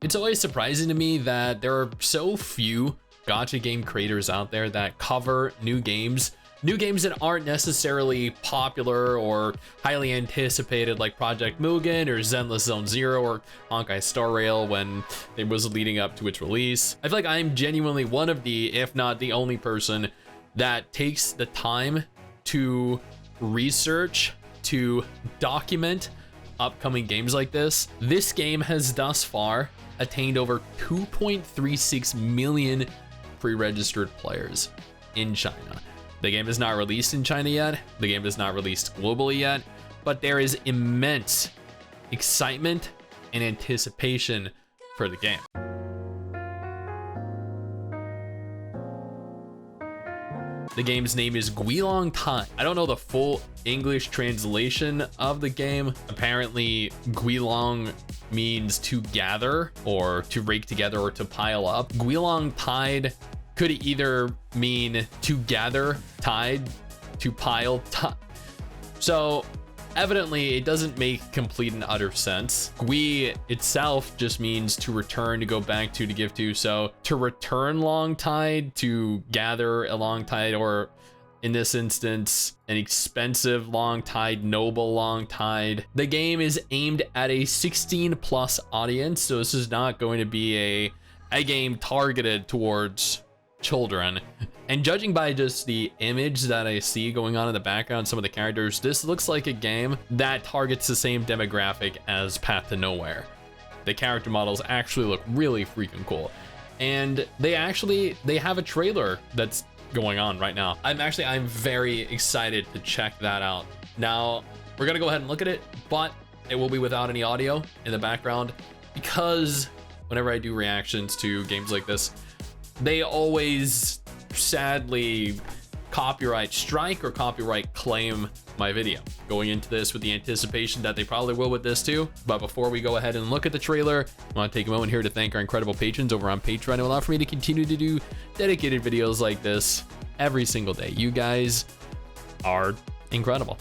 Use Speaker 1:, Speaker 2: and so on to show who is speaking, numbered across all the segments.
Speaker 1: It's always surprising to me that there are so few gacha game creators out there that cover new games that aren't necessarily popular or highly anticipated, like Project Mugen or Zenless Zone Zero or Honkai Star Rail when it was leading up to its release. I feel like I'm genuinely one of the, if not the only person that takes the time to research, to document upcoming games like this. This game has thus far attained over 2.36 million pre-registered players in China. The game is not released in China yet. The game is not released globally yet, but there is immense excitement and anticipation for the game. The game's name is Gui Long Tide. I don't know the full English translation of the game. Apparently, Gui Long means to gather or to rake together or to pile up. Gui Long Tide could either mean to gather, tide, to pile, so evidently it doesn't make complete and utter sense. Gui itself just means to return, to go back to give to. So to return long tide, to gather a long tide, or in this instance, an expensive long tide, noble long tide. The game is aimed at a 16+ audience, so this is not going to be a game targeted towards children. And judging by just the image that I see going on in the background, some of the characters, this looks like a game that targets the same demographic as Path to Nowhere. The character models actually look really freaking cool. And they have a trailer that's going on right now. I'm very excited to check that out. Now, we're gonna go ahead and look at it, but it will be without any audio in the background because whenever I do reactions to games like this, they always sadly copyright strike or copyright claim my video. Going into this with the anticipation that they probably will with this too. But before we go ahead and look at the trailer, I want to take a moment here to thank our incredible patrons over on Patreon who allow for me to continue to do dedicated videos like this every single day. You guys are incredible.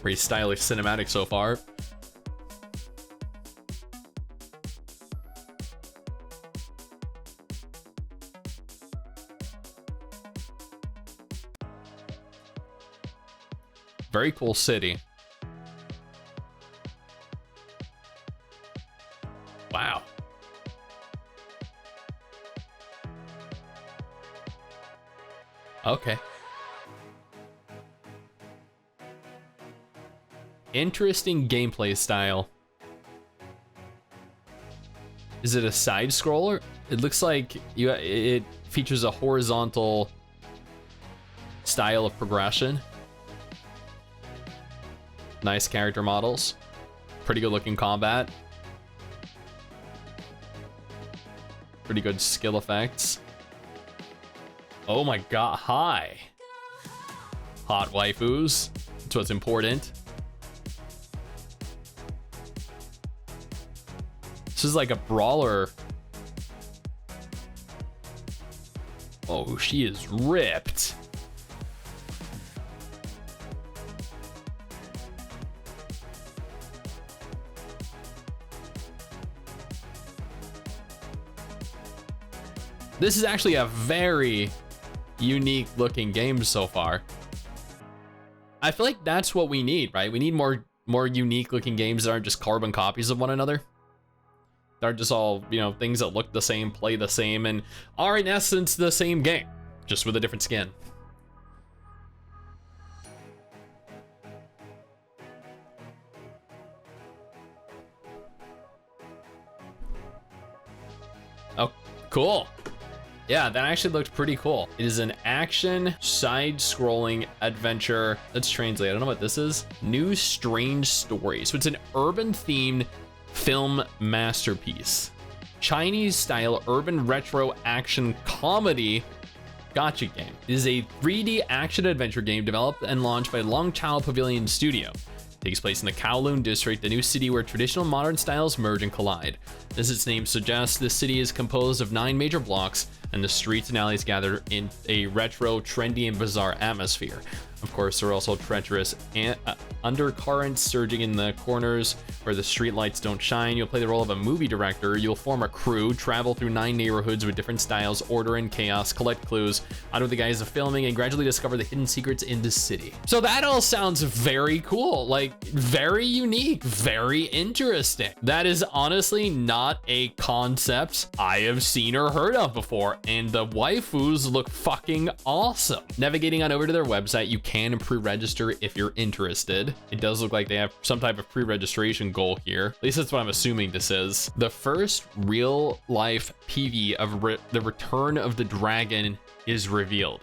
Speaker 1: Very stylish cinematic so far. Very cool city. Wow. Okay. Interesting gameplay style. Is it a side scroller? It looks like it features a horizontal style of progression. Nice character models. Pretty good looking combat. Pretty good skill effects. Oh my god, hi. Hot waifus. That's what's important. This is like a brawler. Oh, she is ripped. This is actually a very unique looking game so far. I feel like that's what we need, right? We need more unique looking games that aren't just carbon copies of one another. They're just all, you know, things that look the same, play the same, and are in essence the same game, just with a different skin. Oh, cool. Yeah, that actually looked pretty cool. It is an action side-scrolling adventure. Let's translate. I don't know what this is. New Strange Story. So it's an urban-themed film masterpiece. Chinese-style urban retro action comedy gacha game. It is a 3D action adventure game developed and launched by Longchao Pavilion Studio. Takes place in the Kowloon district, the new city where traditional and modern styles merge and collide. As its name suggests, this city is composed of 9 major blocks, and the streets and alleys gather in a retro, trendy, and bizarre atmosphere. Of course, there are also treacherous undercurrents surging in the corners where the streetlights don't shine. You'll play the role of a movie director. You'll form a crew, travel through 9 neighborhoods with different styles, order and chaos, collect clues under the guise of filming, and gradually discover the hidden secrets in the city. So that all sounds very cool, like very unique, very interesting. That is honestly not a concept I have seen or heard of before, and the waifus look fucking awesome. Navigating on over to their website, you can pre-register if you're interested. It does look like they have some type of pre-registration goal here. At least that's what I'm assuming this is. The first real life PV of the Return of the Dragon is revealed.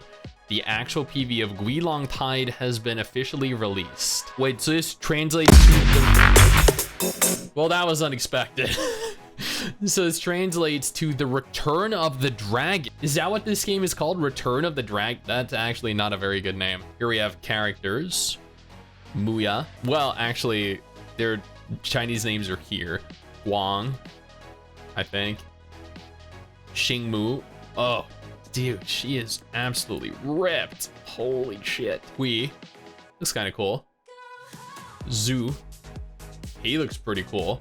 Speaker 1: The actual PV of Gui Long Tide has been officially released. Wait, so this translates to well, that was unexpected. So this translates to the Return of the Dragon. Is that what this game is called? Return of the Dragon? That's actually not a very good name. Here we have characters. Muya. Well, actually, their Chinese names are here. Guang, I think. Xingmu. Oh, dude, she is absolutely ripped. Holy shit. Hui. Looks kind of cool. Zhu. He looks pretty cool.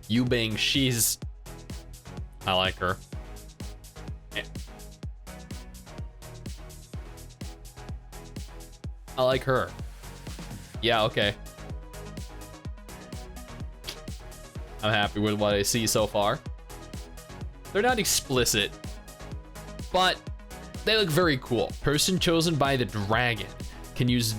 Speaker 1: Yu Bing, I like her. I like her. Yeah, okay. I'm happy with what I see so far. They're not explicit, but they look very cool. Person chosen by the dragon can use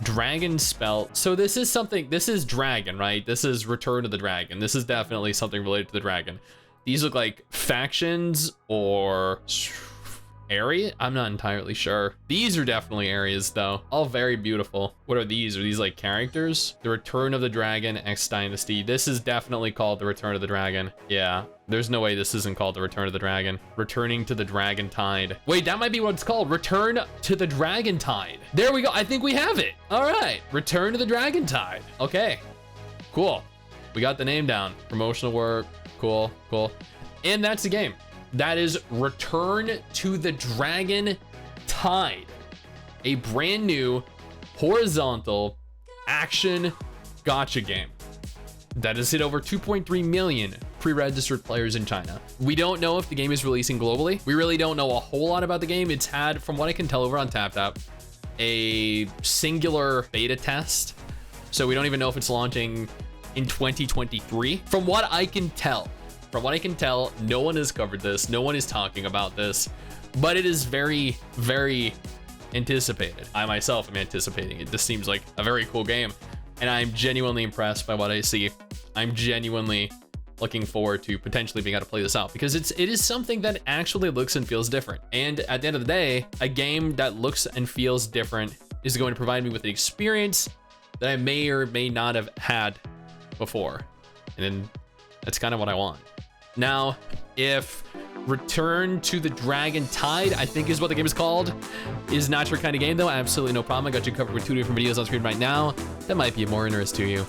Speaker 1: dragon spell. So this is dragon, right? This is Return of the Dragon. This is definitely something related to the dragon. These look like factions or area. I'm not entirely sure. These are definitely areas though. All very beautiful. What are these? Are these like characters? The Return of the Dragon X Dynasty. This is definitely called the Return of the Dragon. Yeah. There's no way this isn't called the Return of the Dragon. Returning to the Dragon Tide. Wait, that might be what it's called. Return to the Dragon Tide. There we go. I think we have it. All right. Return to the Dragon Tide. Okay. Cool. We got the name down. Promotional work. Cool. Cool. And that's the game. That is Return to the Dragon Tide. A brand new horizontal action gacha game that has hit over 2.3 million pre-registered players in China. We don't know if the game is releasing globally. We really don't know a whole lot about the game. It's had, from what I can tell over on TapTap, a singular beta test. So we don't even know if it's launching in 2023. From what I can tell, no one has covered this. No one is talking about this, but it is very, very anticipated. I myself am anticipating it. This seems like a very cool game, and I'm genuinely impressed by what I see. I'm genuinely looking forward to potentially being able to play this out because it is something that actually looks and feels different. And at the end of the day, a game that looks and feels different is going to provide me with an experience that I may or may not have had before. And then that's kind of what I want. Now, if Return to the Dragon Tide, I think is what the game is called, is not your kind of game though, absolutely no problem. I got you covered with 2 different videos on screen right now that might be of more interest to you.